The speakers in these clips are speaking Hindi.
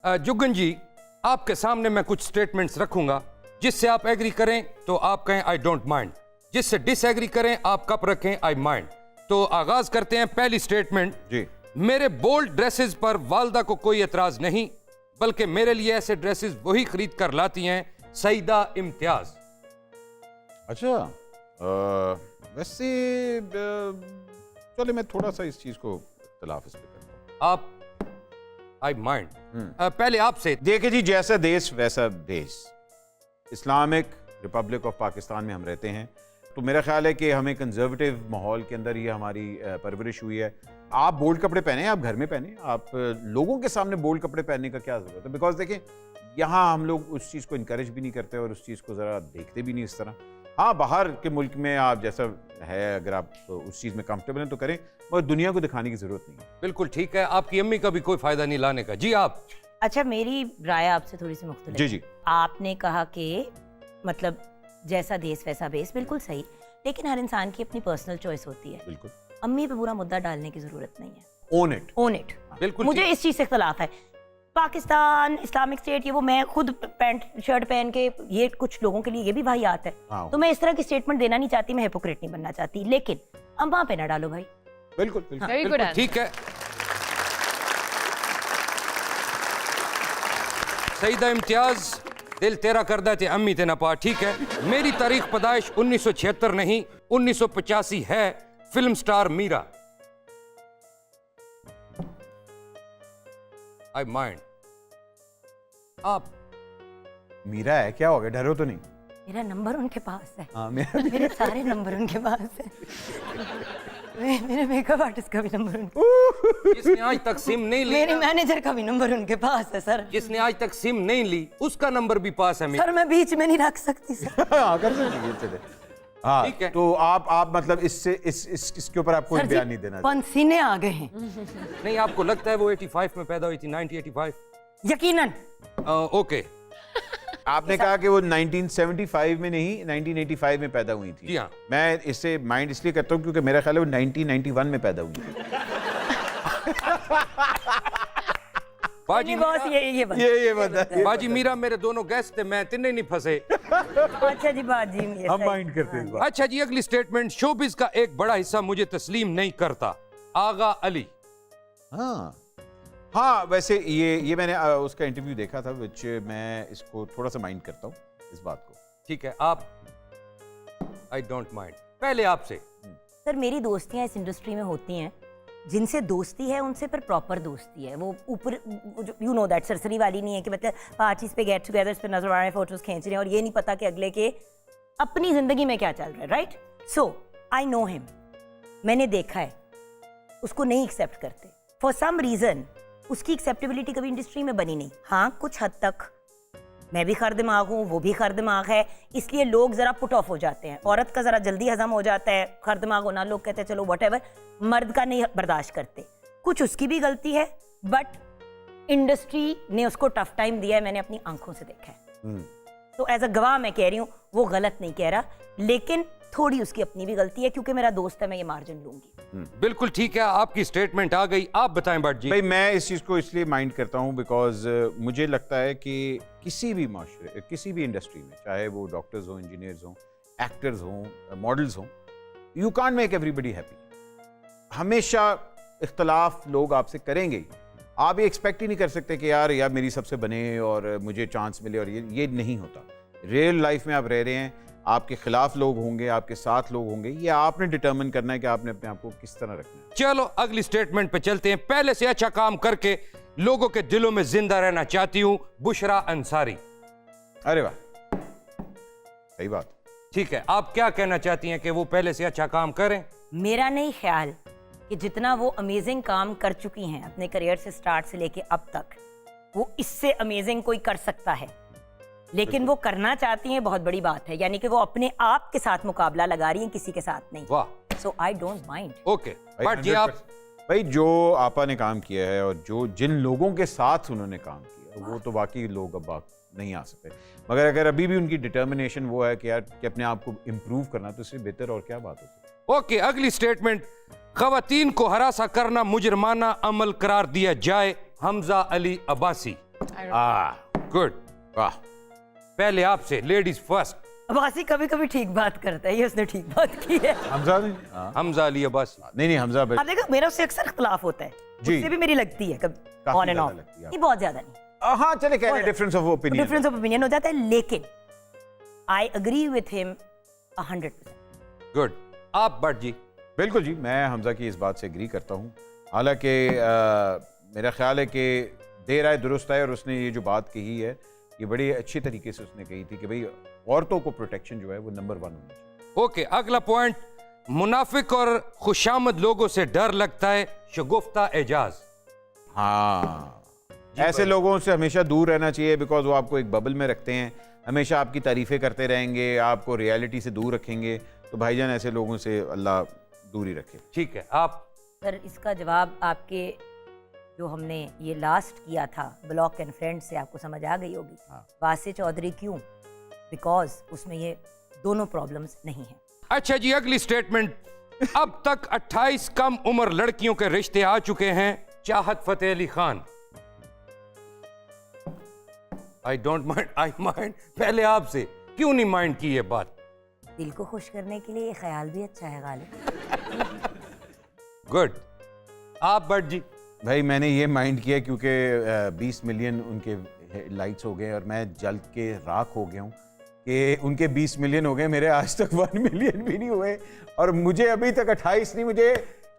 जुगन जी, आपके सामने मैं कुछ स्टेटमेंट्स रखूंगा, जिससे आप एग्री करें तो आप कहें आई डोंट माइंड, जिससे डिसएग्री करें आप कप रखें आई माइंड। तो आगाज करते हैं। पहली स्टेटमेंट जी, मेरे बोल्ड ड्रेसेस पर वालदा को कोई एतराज नहीं, बल्कि मेरे लिए ऐसे ड्रेसेस वही खरीद कर लाती हैं सईदा इम्तियाज। अच्छा, वैसे चलो मैं थोड़ा सा इस चीज को इख्तिलाफ इस पे करता हूं। आप आई माइंड। पहले आपसे देखिए जी, जैसा देश वैसा देश, इस्लामिक रिपब्लिक ऑफ पाकिस्तान में हम रहते हैं, तो मेरा ख्याल है कि हमें कंजर्वेटिव माहौल के अंदर ये हमारी परवरिश हुई है। आप बोल्ड कपड़े पहने, आप घर में पहने, आप लोगों के सामने बोल्ड कपड़े पहनने का क्या जरूरत है? बिकॉज देखें, यहाँ हम लोग उस चीज़ को इनकरेज भी नहीं करते और उस चीज़ को ज़रा देखते भी नहीं इस तरह। हाँ, बाहर के मुल्क में आप जैसा है, अगर आप उस चीज़ में कंफर्टेबल हैं तो करें, मगर दुनिया को दिखाने की ज़रूरत नहीं है। बिल्कुल ठीक है, आपकी अम्मी का भी कोई फायदा नहीं लाने का। जी आप। अच्छा, मेरी राय आपसे थोड़ी सी मुख्तलिफ। जी जी, आपने कहा कि मतलब जैसा देश वैसा बेस, बिल्कुल सही, लेकिन हर इंसान की अपनी पर्सनल चॉइस होती है। बिल्कुल। अम्मी पे पूरा मुद्दा डालने की जरूरत नहीं है। Own it, own it. बिल्कुल। मुझे इस चीज से इख्तलाफ है। पाकिस्तान, इस्लामिक स्टेट, ये वो, मैं खुद पैंट शर्ट पहन के, ये कुछ लोगों के लिए ये भी वाहियात है। तो मैं इस तरह की स्टेटमेंट देना नहीं चाहती, मैं हिपोक्रेट नहीं बनना चाहती, लेकिन अम्मा पे ना डालो भाई। बिल्कुल बिल्कुल ठीक है। सईदा इम्तियाज, दिल तेरा करदा थे अम्मी ते ना पा। ठीक है, मेरी तारीख पैदाइश 1976 नहीं 1985 है। Film star Meera. I mind. आप। मीरा है, क्या हो गया? डरो तो नहीं? मेरा नंबर उनके पास है। हाँ, मेरे सारे नंबर उनके पास है। मेरे मेकअप आर्टिस्ट का भी नंबर उनके, जिसने आज तक सिम नहीं ली, मेरे मैनेजर का भी नंबर उनके पास है सर। जिसने आज तक सिम नहीं ली उसका नंबर भी पास है मेरा। सर मैं बीच में नहीं रख सकती सर। हाँ, कर सकती है। हाँ, ठीक है। तो आप मतलब इससे इसके ऊपर आप कोई बयान नहीं देना? पसीने आ गए हैं। नहीं, आपको लगता है वो 85 में पैदा हुई थी? 1985? यकीनन। ओके। आपने कहा कि वो 1975 में नहीं 1985 में पैदा हुई थी। जी हाँ। मैं इससे माइंड इसलिए करता हूँ क्योंकि मेरा ख्याल है वो 1991 में पैदा हुई थी। बाजी बॉस ये बता। बाजी मीरा मेरे दोनों गेस्ट थे, मैं तिन्ने नहीं फंसे। अच्छा जी, बाजी हम माइंड करते हैं इस बात। अच्छा जी, अगली स्टेटमेंट। शोबिज का एक बड़ा हिस्सा मुझे तस्लीम नहीं करता। आगा अली। हाँ, वैसे ये मैंने उसका इंटरव्यू देखा था, विच मैं इसको थोड़ा सा माइंड करता हूँ इस बात को। ठीक है, आप। आई डोंट माइंड। पहले आपसे। सर, मेरी दोस्तियां इस इंडस्ट्री में होती हैं, जिनसे दोस्ती है उनसे पर प्रॉपर दोस्ती है। वो ऊपर यू नो दैट सरसरी वाली नहीं है कि मतलब पार्टीज पे गेट टुगेदर पे नजर आ रहे हैं, फोटोज खींच रहे हैं और ये नहीं पता कि अगले के अपनी जिंदगी में क्या चल रहा है। Right? So I know him, मैंने देखा है, उसको नहीं एक्सेप्ट करते फॉर सम रीजन। उसकी एक्सेप्टेबिलिटी कभी इंडस्ट्री में बनी नहीं। हाँ, कुछ हद तक मैं भी खर दिमाग हूँ, वो भी खर दिमाग है, इसलिए लोग जरा पुट ऑफ हो जाते हैं। औरत का जरा जल्दी हजम हो जाता है खर दिमाग होना, लोग कहते हैं चलो व्हाटएवर, मर्द का नहीं बर्दाश्त करते। कुछ उसकी भी गलती है, बट इंडस्ट्री ने उसको टफ टाइम दिया है, मैंने अपनी आंखों से देखा है। तो एज अ गवाह मैं कह रही हूँ, वो गलत नहीं कह रहा, लेकिन थोड़ी उसकी अपनी भी गलती है, क्योंकि मेरा दोस्त है, मैं ये मार्जिन लूंगी। बिल्कुल ठीक है, आपकी स्टेटमेंट आ गई। आप बताएं भट्ट जी। भाई, मैं इस चीज़ को इसलिए माइंड करता हूँ बिकॉज मुझे लगता है कि किसी भी माशरे, किसी भी इंडस्ट्री में, चाहे वो डॉक्टर्स हों, इंजीनियर्स हों, एक्टर्स हों, मॉडल्स हों, you can't make everybody happy. हमेशा इख्तलाफ लोग आपसे करेंगे ही। आप ये एक्सपेक्ट ही नहीं कर सकते कि यार मेरी सबसे बने और मुझे चांस मिले, और ये नहीं होता। रियल लाइफ में आप रह रहे हैं, आपके खिलाफ लोग होंगे, आपके साथ लोग होंगे, ये आपने डिटरमिन करना है कि आपने अपने आप को किस तरह रखना है। चलो अगली स्टेटमेंट पे चलते हैं। पहले से अच्छा काम करके लोगों के दिलों में जिंदा रहना चाहती हूं, बुशरा अंसारी। अरे वाह, सही बात। ठीक है, आप क्या कहना चाहती हैं कि वो पहले से अच्छा काम करें? मेरा नहीं ख्याल कि जितना वो अमेजिंग काम कर चुकी हैं अपने करियर से स्टार्ट से लेके अब तक, वो इससे अमेजिंग कोई कर सकता है। लेकिन वो करना चाहती हैं, बहुत बड़ी बात है, यानी कि वो अपने आप के साथ मुकाबला लगा रही हैं, किसी के साथ नहीं। वाह। So I don't mind. Okay but जी, आप। भाई, जो आपा ने काम किया है और जिन लोगों के साथ उन्होंने काम किया, वो तो बाकी लोग अब नहीं आ सकते। मगर अगर अभी भी उनकी डिटर्मिनेशन वो है कि यार कि अपने आप को इम्प्रूव करना, तो इससे बेहतर और क्या बात हो सकती है। ओके, अगली स्टेटमेंट। खवातीन को हरासा करना मुजरमाना अमल करार दिया जाए, हमजा अली अब्बासी। गुड। वाह। पहले आपसे, लेडीज फर्स्ट। अब्बासी कभी कभी ठीक बात करता है, ये उसने ठीक बात की है। हमजा ने हमजा अली अब्बासी। नहीं हमजा आप देखो मेरा उससे अक्सर इख्तलाफ होता है, जी। उससे भी मेरी लगती है कभी काफी ऑन एंड ज्यादा ऑफ, लगती है नहीं बहुत ज्यादा नहीं, हाँ चले कह रहे difference of opinion, difference of opinion हो जाता है, लेकिन I agree with him 100%। Good. आप भट्ट जी। बिल्कुल जी, मैं हमजा की इस बात से एग्री करता हूँ। हालांकि मेरा ख्याल है कि देर आए दुरुस्त आए, और उसने ये जो बात कही है ये बड़ी अच्छी तरीके से उसने कही थी कि भाई औरतों को प्रोटेक्शन जो है वो नंबर 1 होना चाहिए। ओके, अगला पॉइंट, मुनाफिक और खुशामद लोगों से डर लगता है, शगुफ्ता एजाज। हाँ, ऐसे लोगों से हमेशा दूर रहना चाहिए, बिकॉज वो आपको एक बबल में रखते हैं, हमेशा आपकी तारीफें करते रहेंगे, आपको रियलिटी से दूर रखेंगे। तो भाईजान ऐसे लोगों से अल्लाह दूरी रखे। ठीक है, आप। सर इसका जवाब आपके जो हमने ये लास्ट किया था ब्लॉक एंड फ्रेंड से आपको समझ आ गई होगी। हाँ। वासे चौधरी क्यों? बिकॉज उसमें ये दोनों प्रॉब्लम्स नहीं हैं। अच्छा जी, अगली स्टेटमेंट, अब तक 28 कम उम्र लड़कियों के रिश्ते आ चुके हैं, Chahat Fateh Ali Khan. I don't mind, I mind. पहले आपसे, क्यों नहीं माइंड की ये बात? दिल को खुश करने के लिए ये ख्याल भी अच्छा है गालिब। गुड। आप भट्ट जी। भाई मैंने ये माइंड किया क्योंकि 20 मिलियन उनके लाइक्स हो गए और मैं जल के राख हो गया हूँ कि उनके 20 मिलियन हो गए, मेरे आज तक 1 मिलियन भी नहीं हुए, और मुझे अभी तक 28 नहीं, मुझे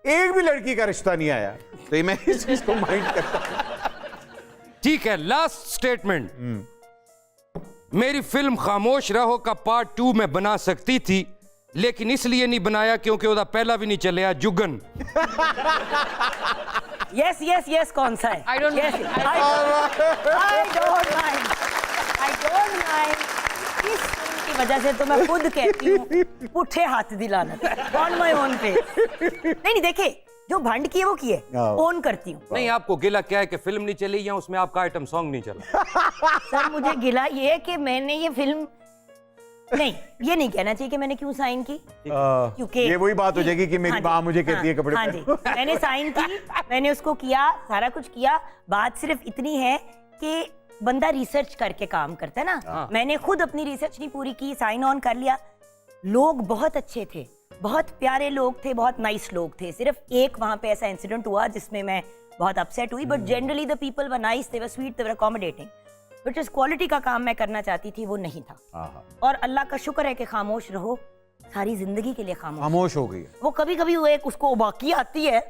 एक भी लड़की का रिश्ता नहीं आया। तो ये मैं इस चीज को माइंड करता हूँ। ठीक है, लास्ट स्टेटमेंट, मेरी फिल्म खामोश रहो का पार्ट 2 में बना सकती थी, लेकिन इसलिए नहीं बनाया क्योंकि उसका पहला भी नहीं चलिया, जुगन। यस यस यस, कौन सा है? I don't yes, know. I don't mind. इस फिल्म की वजह से तो मैं खुद कहती हूँ पुठे हाथ दिलाना ऑन माय ओन पे। नहीं देखे, जो भंड किए वो किए, ओन करती हूँ। नहीं, आपको गिला क्या है कि फिल्म नहीं चली या उसमें आपका आइटम सॉन्ग नहीं चला? सर मुझे गिला ये कि मैंने ये फिल्म, नहीं ये नहीं कहना चाहिए कि मैंने क्यों साइन की, क्योंकि ये वही बात हो जाएगी कि मेरी हाँ माँ जी, मुझे कहती है कपड़े हाँ पहनो। जी, मैंने साइन की, मैंने उसको किया, सारा कुछ किया। बात सिर्फ इतनी है कि बंदा रिसर्च करके काम करता है ना। मैंने खुद अपनी रिसर्च नहीं पूरी की, साइन ऑन कर लिया। लोग बहुत अच्छे थे, बहुत प्यारे लोग थे, बहुत नाइस लोग थे। सिर्फ एक वहां पे ऐसा इंसिडेंट हुआ जिसमें मैं बहुत अपसेट हुई, but generally the people were nice, they were sweet, they were accommodating. But जिस क्वालिटी का काम मैं करना चाहती थी वो नहीं था। और अल्लाह का शुक्र है कि खामोश रहो सारी जिंदगी के लिए खामोश हो गई। वो कभी कभी वो एक उसको बाकी आती है,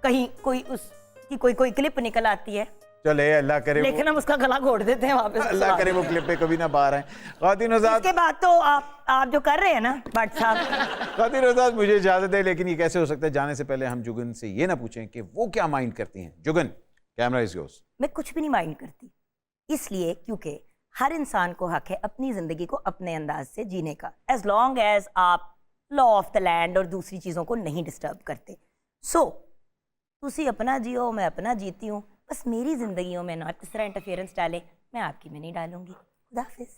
कहीं कोई उसकी कोई क्लिप निकल आती है, चले अल्लाह करे, लेकिन हम उसका गला घोट देते हैं वापस। अल्लाह करे वो क्लिप पे कभी ना बाहर आए। ख़वातीन हज़रात, इसके बाद तो आप जो कर रहे हैं ना भट्ट साहब। ख़वातीन हज़रात, मुझे इजाजत है, लेकिन ये कैसे हो सकता है? जाने से पहले हम जुगन से ये ना पूछें कि वो क्या माइंड करती हैं। Jugan, camera is yours. मैं कुछ भी नहीं माइंड करती, इसलिए क्योंकि हर इंसान को हक है अपनी जिंदगी को अपने अंदाज से जीने का, एज लॉन्ग एज आप लॉ ऑफ द लैंड और दूसरी चीज़ों को नहीं डिस्टर्ब करते। सो तुसी अपना जियो, मैं अपना जीती हूँ, बस मेरी जिंदगियों में ना इस तरह इंटरफेरेंस डाले, मैं आपकी में नहीं डालूंगी। खुदा हाफिज़।